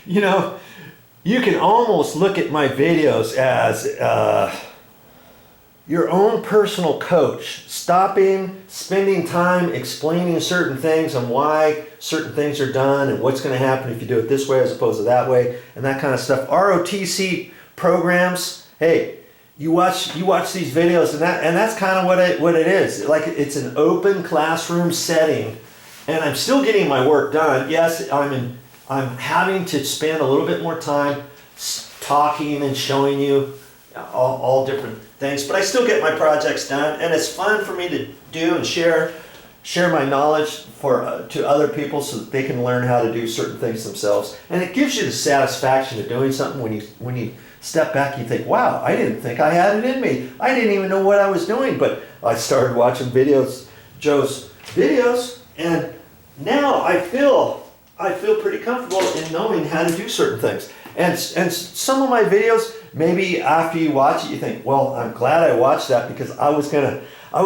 You know, you can almost look at my videos as your own personal coach, stopping, spending time explaining certain things and why certain things are done and what's going to happen if you do it this way as opposed to that way and that kind of stuff. ROTC programs, hey, you watch these videos and that's kind of what it is. Like, it's an open classroom setting, and I'm still getting my work done. Yes, I'm having to spend a little bit more time talking and showing you all different things, but I still get my projects done, and it's fun for me to do and share my knowledge to other people so that they can learn how to do certain things themselves. And it gives you the satisfaction of doing something when you step back, you think, wow, I didn't think I had it in me. I didn't even know what I was doing, but I started watching Joe's videos, and now I feel pretty comfortable in knowing how to do certain things. And some of my videos, maybe after you watch it, you think, well, I'm glad I watched that, because I was thinking I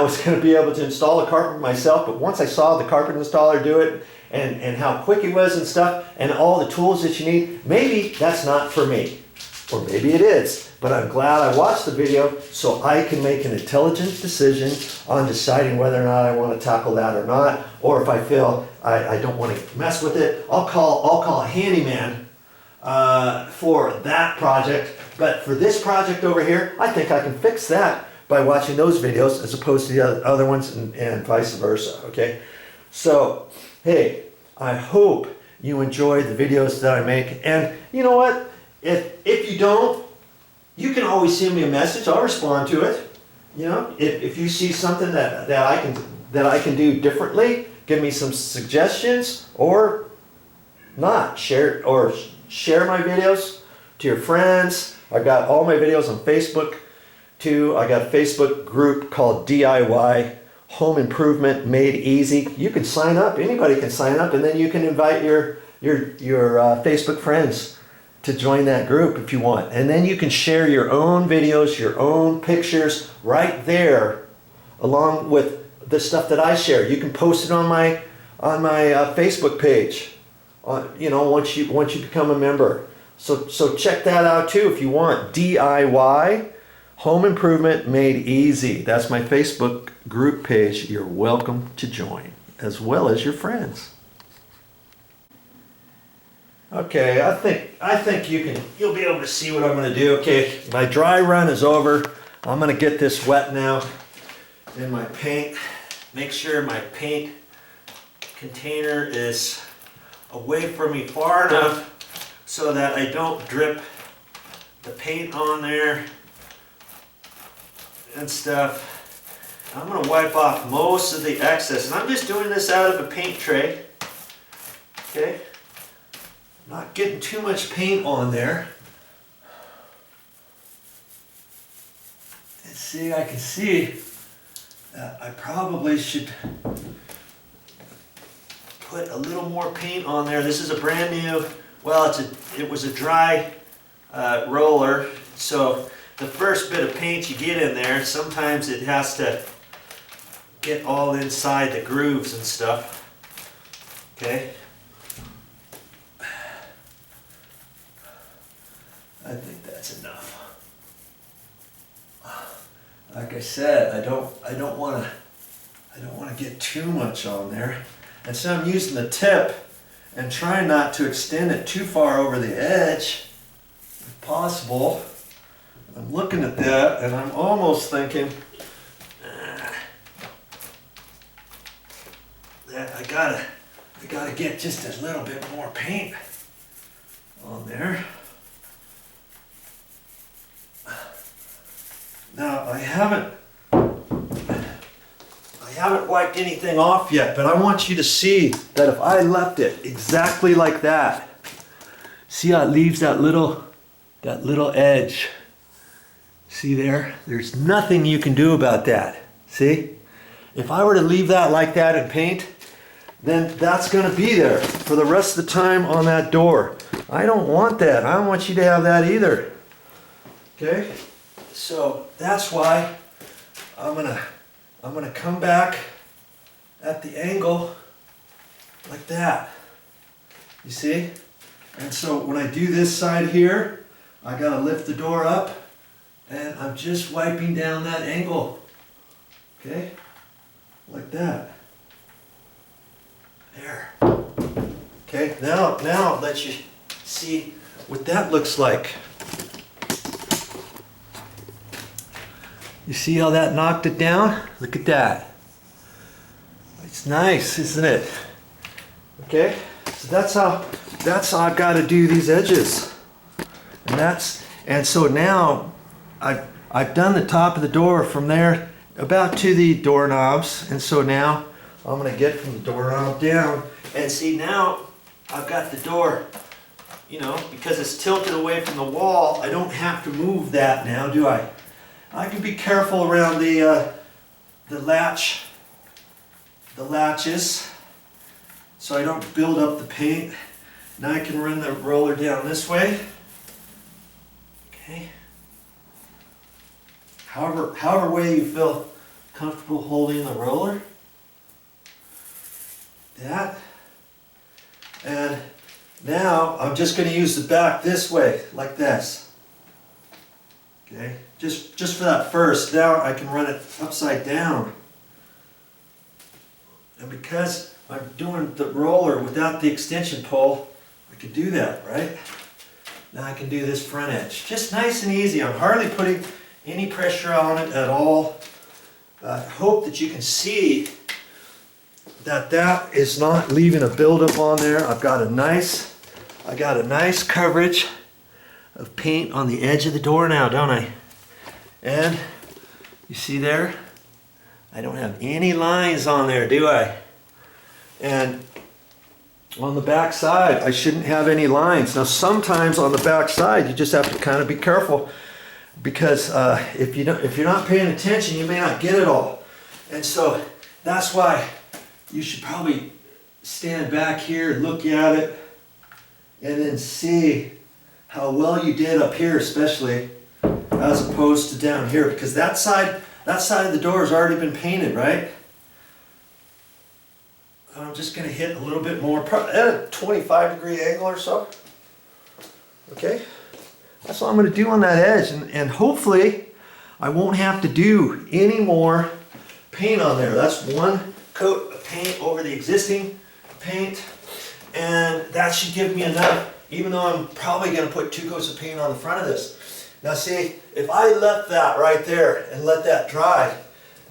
was gonna be able to install a carpet myself, but once I saw the carpet installer do it, and how quick it was and stuff, and all the tools that you need, maybe that's not for me. Or maybe it is, but I'm glad I watched the video so I can make an intelligent decision on deciding whether or not I want to tackle that or not, or if I feel I don't want to mess with it, I'll call a handyman for that project. But for this project over here, I think I can fix that by watching those videos as opposed to the other ones, and vice versa, okay? So, hey, I hope you enjoy the videos that I make, and you know what? If you don't, you can always send me a message. I'll respond to it. You know, if you see something that I can do differently, give me some suggestions, or not. Share my videos to your friends. I've got all my videos on Facebook too. I got a Facebook group called DIY Home Improvement Made Easy. You can sign up. Anybody can sign up, and then you can invite your Facebook friends to join that group if you want. And then you can share your own videos, your own pictures right there along with the stuff that I share. You can post it on my Facebook page, you know, once you become a member. So check that out too if you want. DIY Home Improvement Made Easy. That's my Facebook group page. You're welcome to join, as well as your friends. Okay, I think you'll be able to see what I'm going to do. Okay, my dry run is over. I'm going to get this wet now in my paint. Make sure my paint container is away from me far enough so that I don't drip the paint on there and stuff. I'm going to wipe off most of the excess, and I'm just doing this out of a paint tray. Okay. Not getting too much paint on there. And see, I can see that I probably should put a little more paint on there. This is a brand new, well, it was a dry roller, so the first bit of paint you get in there, sometimes it has to get all inside the grooves and stuff. Okay. I think that's enough. Like I said, I don't want to get too much on there, and so I'm using the tip and trying not to extend it too far over the edge, if possible. I'm looking at that, and I'm almost thinking that I gotta get just a little bit more paint on there. Now, I haven't wiped anything off yet, but I want you to see that if I left it exactly like that, see how it leaves that little edge. See there? There's nothing you can do about that. See? If I were to leave that like that in paint, then that's going to be there for the rest of the time on that door. I don't want that. I don't want you to have that either. Okay? So that's why I'm gonna come back at the angle like that. You see? And so when I do this side here, I gotta lift the door up and I'm just wiping down that angle. Okay? Like that. There. Okay, now I'll let you see what that looks like. You see how that knocked it down? Look at that. It's nice, isn't it? Okay, so that's how I've got to do these edges. And so now I've done the top of the door from there about to the doorknobs, and so now I'm going to get from the doorknob down, and see now I've got the door, you know, because it's tilted away from the wall, I don't have to move that now, do I? I can be careful around the latches, so I don't build up the paint. Now I can run the roller down this way. Okay. However way you feel comfortable holding the roller. That. And now I'm just going to use the back this way, like this. Okay. Just for that first. Now I can run it upside down. And because I'm doing the roller without the extension pole, I can do that, right? Now I can do this front edge. Just nice and easy. I'm hardly putting any pressure on it at all. I hope that you can see that that is not leaving a buildup on there. I got a nice coverage of paint on the edge of the door now, don't I? And you see there? I don't have any lines on there, do I? And on the back side, I shouldn't have any lines. Now sometimes on the back side, you just have to kind of be careful, because if you're not paying attention, you may not get it all. And so that's why you should probably stand back here and look at it and then see how well you did up here, especially, as opposed to down here, because that side of the door has already been painted, right? I'm just going to hit a little bit more, probably at a 25-degree angle or so. Okay, that's what I'm going to do on that edge, and hopefully I won't have to do any more paint on there. That's one coat of paint over the existing paint, and that should give me enough, even though I'm probably going to put 2 coats of paint on the front of this. Now see, if I left that right there and let that dry,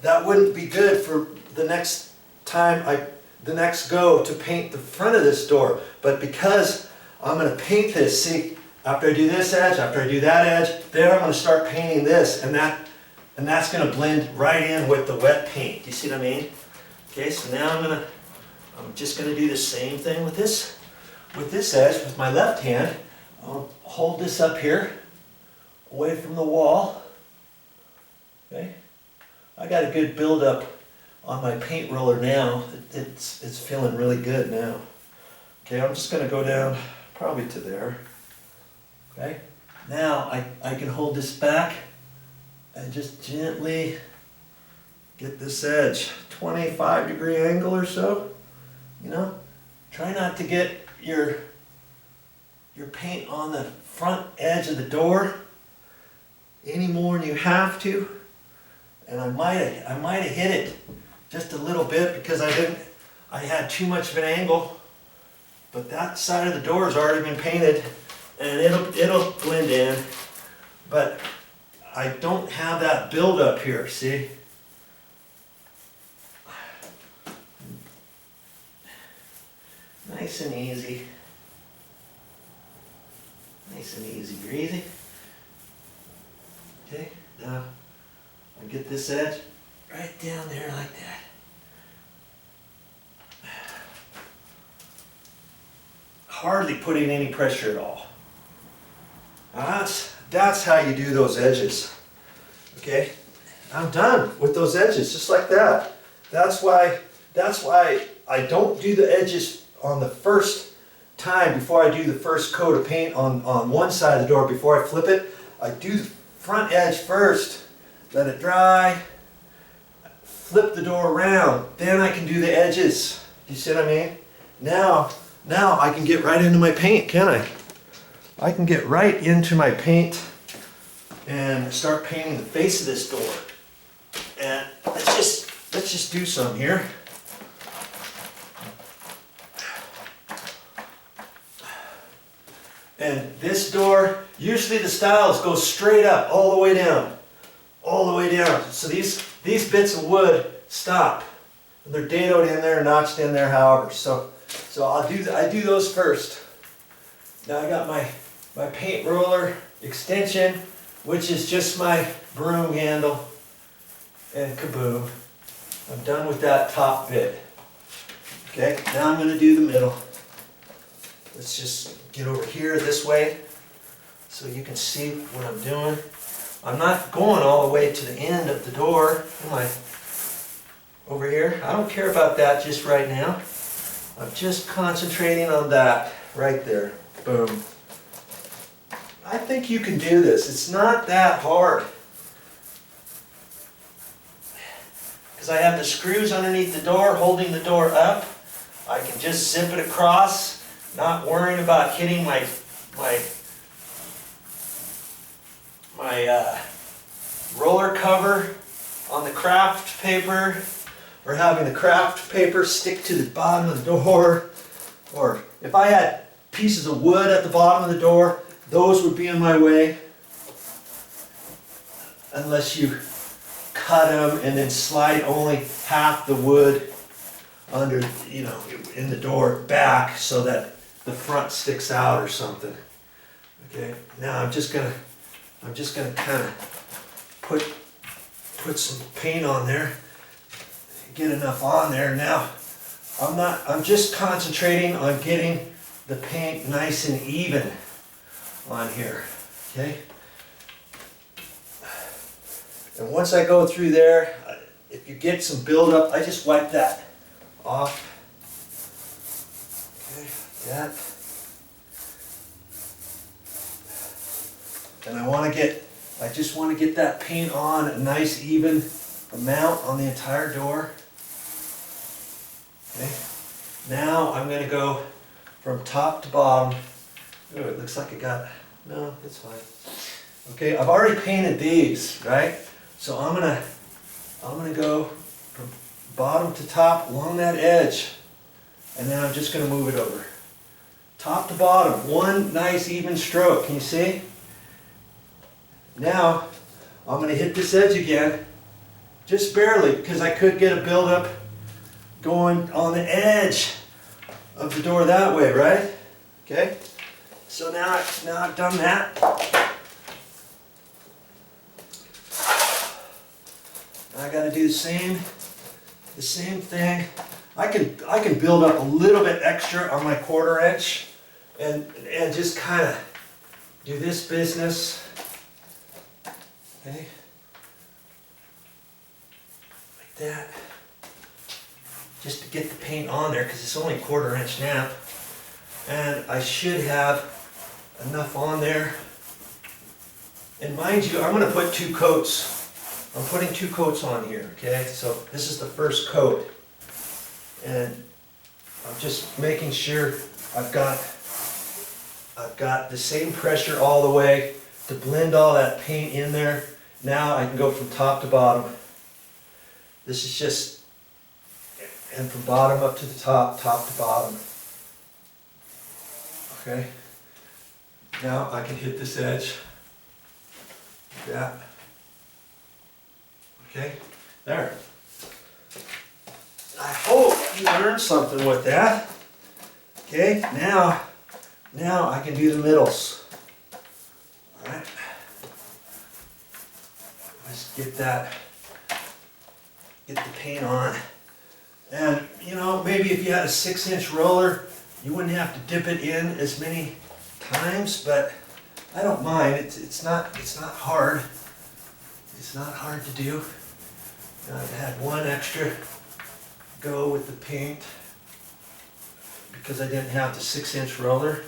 that wouldn't be good for the next time the next go to paint the front of this door. But because I'm going to paint this, see, after I do this edge, after I do that edge, then I'm going to start painting this, and that's going to blend right in with the wet paint. Do you see what I mean? Okay, so now I'm just going to do the same thing with this edge with my left hand. I'll hold this up here, away from the wall. Okay, I got a good buildup on my paint roller now. It's feeling really good now. Okay, I'm just going to go down probably to there. Okay, now I can hold this back and just gently get this edge, 25-degree angle or so. You know, try not to get your paint on the front edge of the door any more than you have to. And I might have hit it just a little bit because I had too much of an angle. But that side of the door has already been painted, and it'll blend in. But I don't have that build up here, see? Nice and easy. Nice and easy breezy. Okay, now I get this edge right down there like that. Hardly putting any pressure at all. Now that's how you do those edges. Okay, I'm done with those edges, just like that. That's why I don't do the edges on the first time before I do the first coat of paint on one side of the door before I flip it. I do the front edge first, let it dry, flip the door around, then I can do the edges. You see what I mean? Now now I can get right into my paint, can I? I can get right into my paint and start painting the face of this door. And let's just do some here. And this door, usually the styles go straight up, all the way down. All the way down. So these bits of wood stop. They're dadoed in there, notched in there, however. So I do those first. Now I got my paint roller extension, which is just my broom handle, and kaboom. I'm done with that top bit. Okay, now I'm going to do the middle. Let's just get over here this way so you can see what I'm doing. I'm not going all the way to the end of the door, am I? Over here. I don't care about that just right now. I'm just concentrating on that right there. Boom. I think you can do this. It's not that hard. Because I have the screws underneath the door holding the door up. I can just zip it across, not worrying about hitting my roller cover on the craft paper, or having the craft paper stick to the bottom of the door. Or if I had pieces of wood at the bottom of the door, those would be in my way. Unless you cut them and then slide only half the wood under, in the door back so that the front sticks out or something. Okay, now I'm just gonna kind of put some paint on there. Get enough on there. Now I'm just concentrating on getting the paint nice and even on here. Okay, and once I go through there, if you get some buildup, I just wipe that off. Okay, that. And I just want to get that paint on a nice even amount on the entire door. Okay. Now I'm going to go from top to bottom. Oh, it looks like no, it's fine. Okay, I've already painted these, right? So I'm gonna go from bottom to top along that edge, and then I'm just gonna move it over. Top to bottom, one nice even stroke. Can you see? Now I'm gonna hit this edge again, just barely, because I could get a buildup going on the edge of the door that way, right? Okay. So now I've done that. I got to do the same thing. I can build up a little bit extra on my 1/4 inch, and just kind of do this business. Okay, like that, just to get the paint on there, because it's only 1/4 inch nap, and I should have enough on there. And mind you, I'm going to put 2 coats. I'm putting 2 coats on here, okay? So this is the first coat. And I'm just making sure I've got the same pressure all the way to blend all that paint in there. Now I can go from top to bottom. This is just, and from bottom up to the top, top to bottom. Okay? Now I can hit this edge. Like that. Okay, there. I hope you learned something with that. Okay, now I can do the middles. All right. Let's get the paint on. And maybe if you had a 6-inch roller, you wouldn't have to dip it in as many times, but I don't mind. It's not hard. It's not hard to do. I've had one extra go with the paint because I didn't have the 6-inch roller.